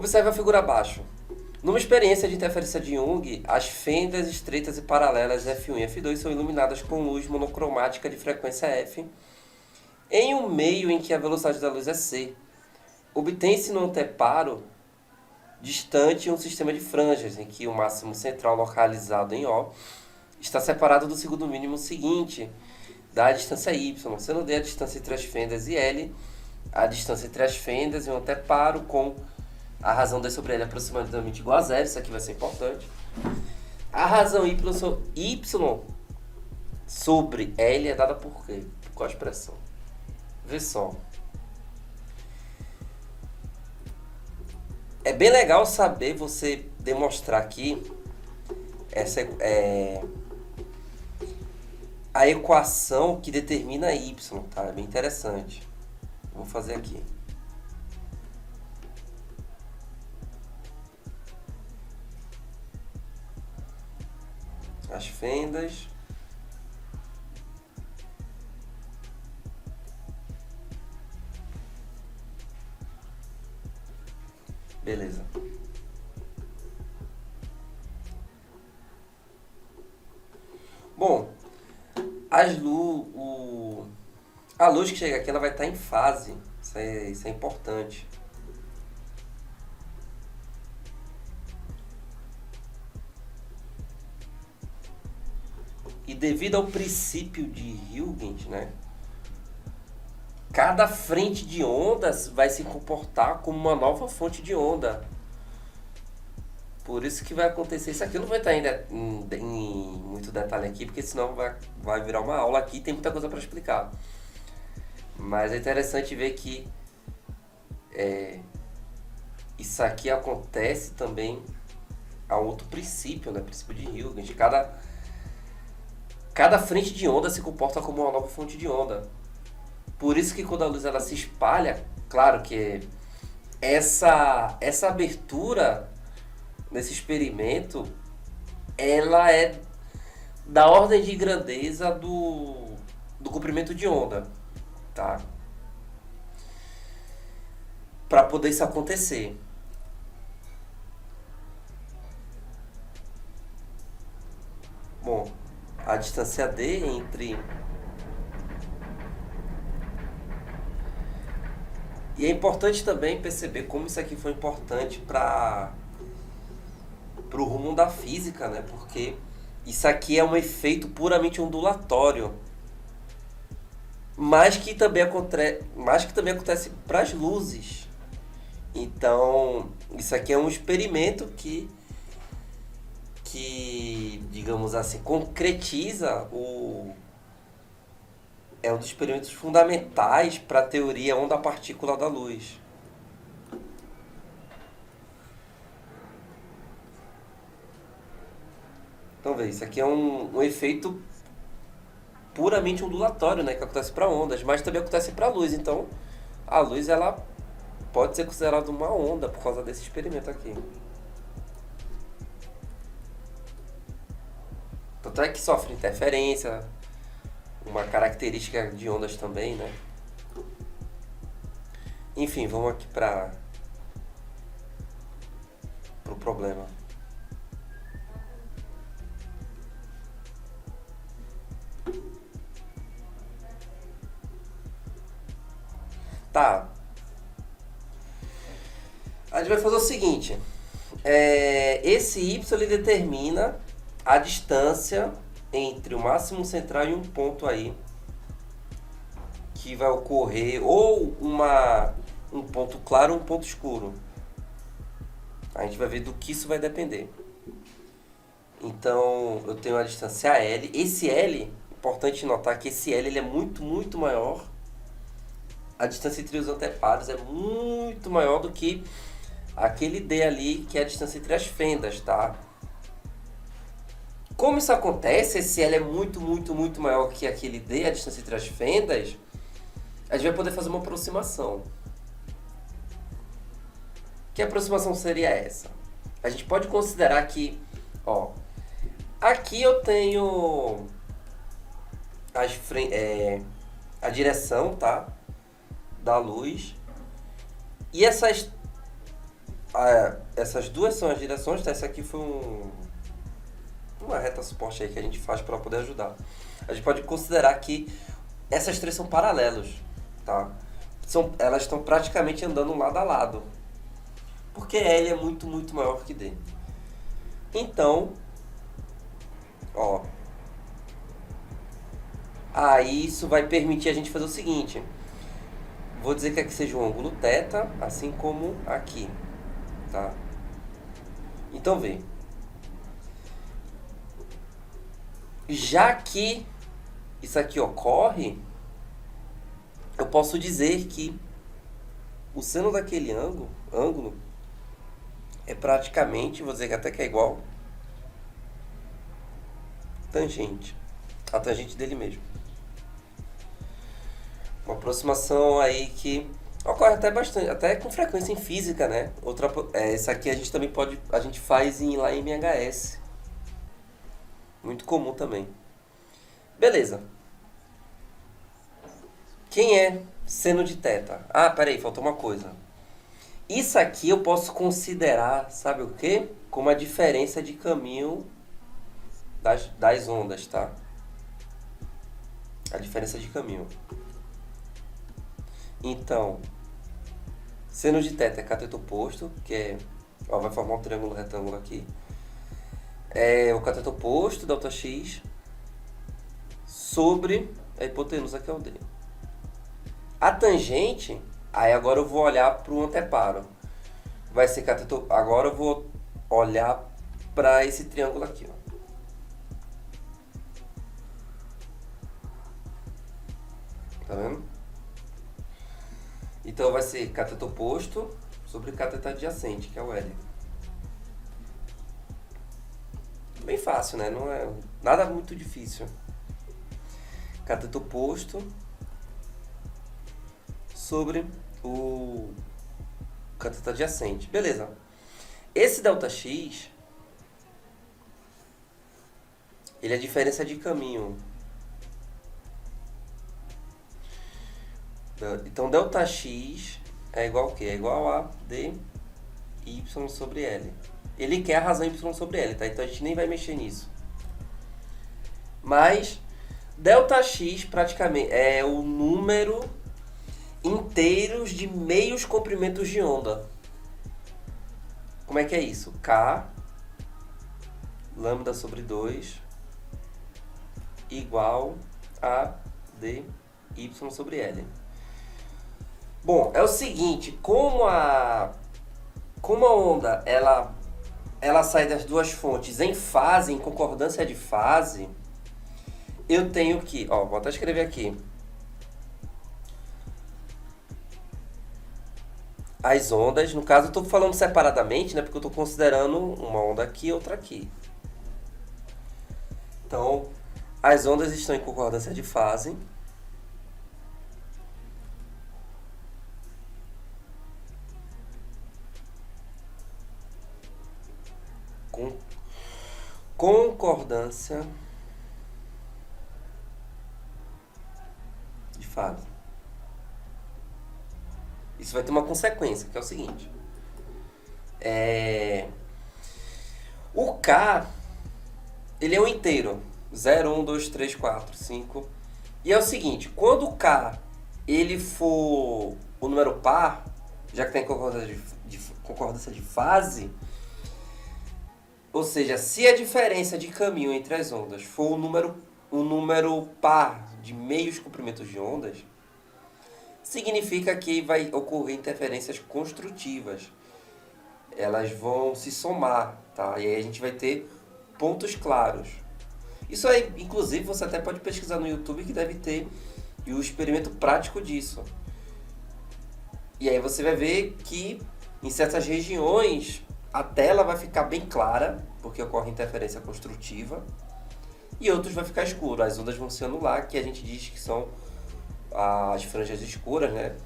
Observe a figura abaixo. Numa experiência de interferência de Young, as fendas estreitas e paralelas F1 e F2 são iluminadas com luz monocromática de frequência F em um meio em que a velocidade da luz é c. Obtém-se no anteparo distante um sistema de franjas, em que o máximo central localizado em O está separado do segundo mínimo seguinte da distância y, sendo D a distância entre as fendas e L, a distância entre as fendas e o anteparo com a razão D sobre L aproximadamente igual a zero. Isso aqui vai ser importante. A razão y sobre L é dada por quê? Por qual expressão? Vê só. É bem legal saber você demonstrar aqui a equação que determina y, tá? É bem interessante. Vou fazer aqui. As fendas beleza. Bom, a luz que chega aqui ela vai estar em fase. Isso é importante. E devido ao princípio de Huygens, né, cada frente de ondas vai se comportar como uma nova fonte de onda. Por isso que vai acontecer isso aqui. Eu não vou entrar em muito detalhe aqui, porque senão vai virar uma aula aqui e tem muita coisa para explicar. Mas é interessante ver que isso aqui acontece também a outro princípio, né? Princípio de Huygens. Cada frente de onda se comporta como uma nova fonte de onda. Por isso que quando a luz ela se espalha, claro que essa abertura nesse experimento, ela é da ordem de grandeza do comprimento de onda, tá? Para poder isso acontecer. Bom, a distância D entre... E é importante também perceber como isso aqui foi importante para o rumo da física, né? Porque isso aqui é um efeito puramente ondulatório, mas que também acontece para as luzes. Então, isso aqui é um experimento que digamos assim, concretiza é um dos experimentos fundamentais para a teoria onda-partícula da luz. Então, veja, isso aqui é um efeito puramente ondulatório, né, que acontece para ondas, mas também acontece para a luz. Então, a luz ela pode ser considerada uma onda por causa desse experimento aqui. Tanto é que sofre interferência, uma característica de ondas também, né? Enfim, vamos aqui para o problema. Tá. A gente vai fazer o seguinte. Esse y ele determina a distância entre o máximo central e um ponto aí que vai ocorrer ou um ponto claro ou um ponto escuro. A gente vai ver do que isso vai depender. Então, eu tenho a distância L. Esse L, importante notar que esse L ele é muito, muito maior. A distância entre os anteparos é muito maior do que aquele D ali, que é a distância entre as fendas, tá? Como isso acontece, esse L é muito, muito, muito maior que aquele D, a distância entre as fendas, a gente vai poder fazer uma aproximação. Que aproximação seria essa? A gente pode considerar que, aqui eu tenho a direção, tá? Da luz. E essas duas são as direções, tá? Essa aqui foi uma reta suporte aí que a gente faz para poder ajudar. A gente pode considerar que essas três são paralelos, tá? Elas estão praticamente andando lado a lado, porque L é muito, muito maior que D. Então, ó, aí isso vai permitir a gente fazer o seguinte. Vou dizer que aqui seja um ângulo θ, assim como aqui, tá? Então, vê. Já que isso aqui ocorre, eu posso dizer que o seno daquele ângulo é praticamente, vou dizer que até que é igual tangente, a tangente dele mesmo. Uma aproximação aí que ocorre até bastante, até com frequência em física, né? Essa aqui a gente também a gente faz lá em MHS. Muito comum também. Beleza. Quem é seno de θ? Ah, peraí, faltou uma coisa. Isso aqui eu posso considerar, sabe o quê? Como a diferença de caminho das ondas, tá? A diferença de caminho. Então, seno de θ é cateto oposto, que é... Ó, vai formar um triângulo retângulo aqui. É o cateto oposto, ΔX, sobre a hipotenusa, que é o D. A tangente, aí agora eu vou olhar para o anteparo. Vai ser cateto... Agora eu vou olhar para esse triângulo aqui, ó. Tá vendo? Então vai ser cateto oposto sobre cateto adjacente, que é o L. Bem fácil, né? Não é nada muito difícil. Cateto oposto sobre o cateto adjacente. Beleza. Esse ΔX, ele é a diferença de caminho. Então, ΔX é igual ao quê? É igual a dy sobre L. Ele quer a razão y sobre L, tá? Então a gente nem vai mexer nisso. Mas ΔX praticamente é o número inteiros de meios comprimentos de onda. Como é que é isso? K lambda sobre 2 igual a dy sobre L. Bom, é o seguinte, como a onda ela sai das duas fontes em fase, em concordância de fase, eu tenho que, ó, vou até escrever aqui. As ondas, no caso eu estou falando separadamente, né, porque eu estou considerando uma onda aqui e outra aqui. Então, as ondas estão em concordância de fase. Concordância de fase. Isso vai ter uma consequência, que é o seguinte. O K, ele é um inteiro. 0, 1, 2, 3, 4, 5. E é o seguinte, quando o K ele for o número par, já que tem concordância de fase, ou seja, se a diferença de caminho entre as ondas for um número par de meios comprimentos de ondas, significa que vai ocorrer interferências construtivas. Elas vão se somar, tá? E aí a gente vai ter pontos claros. Isso aí, inclusive, você até pode pesquisar no YouTube que deve ter o experimento prático disso. E aí você vai ver que em certas regiões a tela vai ficar bem clara, porque ocorre interferência construtiva, e outros vai ficar escuro. As ondas vão se anular, que a gente diz que são as franjas escuras, né?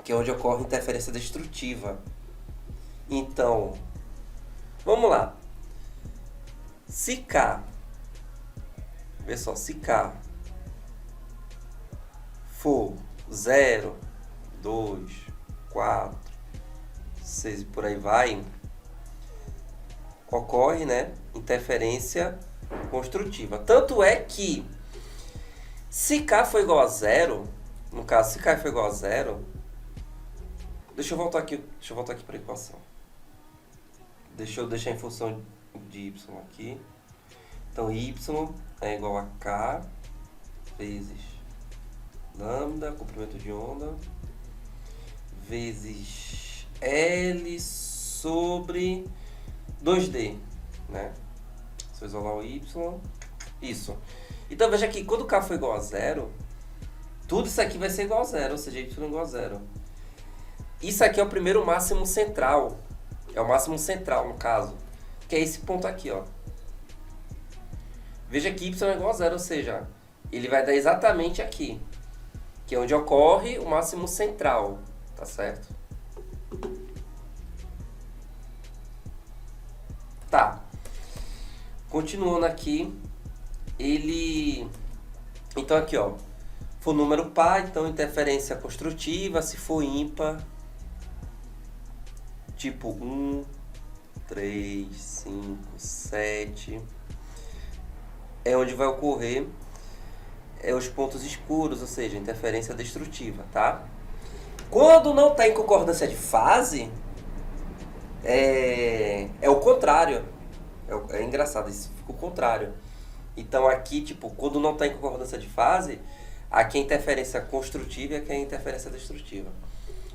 Que é onde ocorre interferência destrutiva. Então, vamos lá. Se K, vê só, se K for 0, 2, 4, 6 e por aí vai, ocorre, né, interferência construtiva. Tanto é que, se K for igual a zero, no caso, se K for igual a zero, deixa eu voltar aqui para a equação. Deixa eu deixar em função de y aqui. Então, y é igual a K vezes lambda, comprimento de onda, vezes L sobre 2D, né? Se eu isolar o y, isso. Então, veja que quando K for igual a zero, tudo isso aqui vai ser igual a zero, ou seja, y igual a zero. Isso aqui é o primeiro máximo central. É o máximo central, no caso. Que é esse ponto aqui, ó. Veja que y é igual a zero, ou seja, ele vai dar exatamente aqui. Que é onde ocorre o máximo central. Tá certo? Tá. Continuando aqui, ele... Então aqui, ó. For número par, então interferência construtiva. Se for ímpar, tipo 1, 3, 5, 7, é onde vai ocorrer os pontos escuros, ou seja, interferência destrutiva, tá? Quando não está em concordância de fase, é o contrário. É engraçado, isso fica o contrário. Então aqui, tipo, quando não está em concordância de fase, aqui é interferência construtiva e aqui é interferência destrutiva.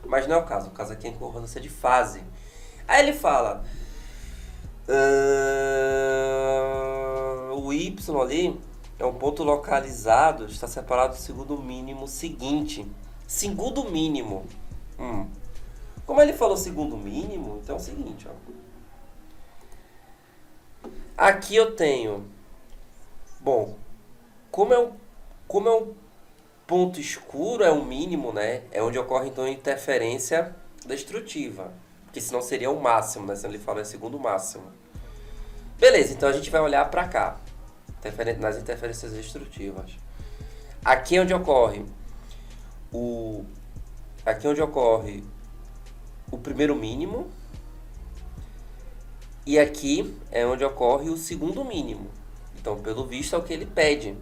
Mas não é o caso aqui é em concordância de fase. Aí ele fala, o y ali é um ponto localizado, está separado do segundo mínimo seguinte. Segundo mínimo. Como ele falou segundo mínimo, então é o seguinte, ó. Aqui eu tenho, bom, como é um ponto escuro, é o mínimo, né? É onde ocorre então a interferência destrutiva. Porque senão seria o máximo, né? Se ele fala é segundo máximo. Beleza, então a gente vai olhar para cá. Nas interferências destrutivas. Aqui é onde ocorre o primeiro mínimo. E aqui é onde ocorre o segundo mínimo. Então, pelo visto, é o que ele pede,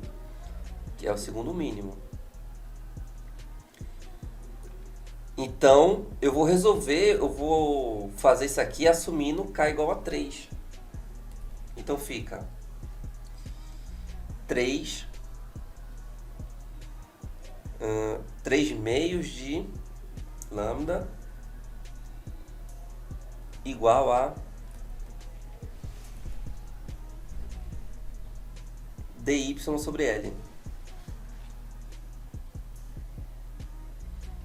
que é o segundo mínimo. Então, eu vou fazer isso aqui assumindo K igual a 3. Então, fica 3 meios de lambda igual a dy sobre L.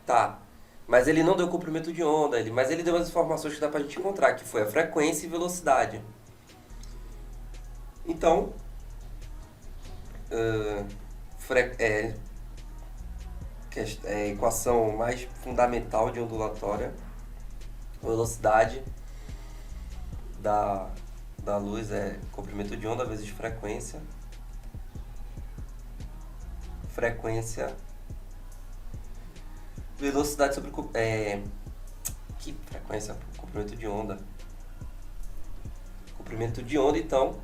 Tá. Mas ele não deu comprimento de onda, mas ele deu as informações que dá pra gente encontrar, que foi a frequência e velocidade. Então, equação mais fundamental de ondulatória, velocidade da luz é comprimento de onda vezes frequência. Velocidade sobre que frequência? Comprimento de onda. Comprimento de onda, então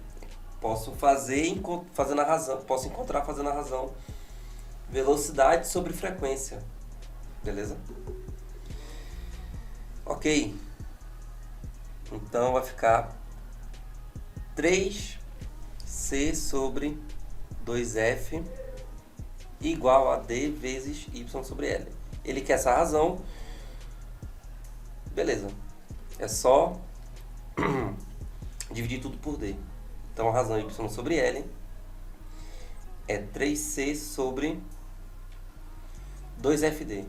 posso posso encontrar fazendo a razão velocidade sobre frequência. Beleza? Ok. Então vai ficar 3c sobre 2f igual a d vezes y sobre L. Ele quer essa razão. Beleza. É só dividir tudo por d. Então a razão y sobre L é 3c sobre 2fd.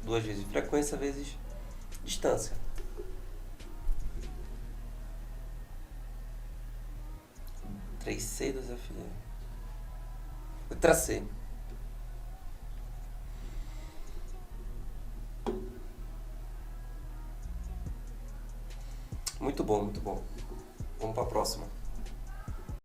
2 vezes frequência vezes distância. Três c 2fd. Letra C. Muito bom, muito bom. Vamos para a próxima.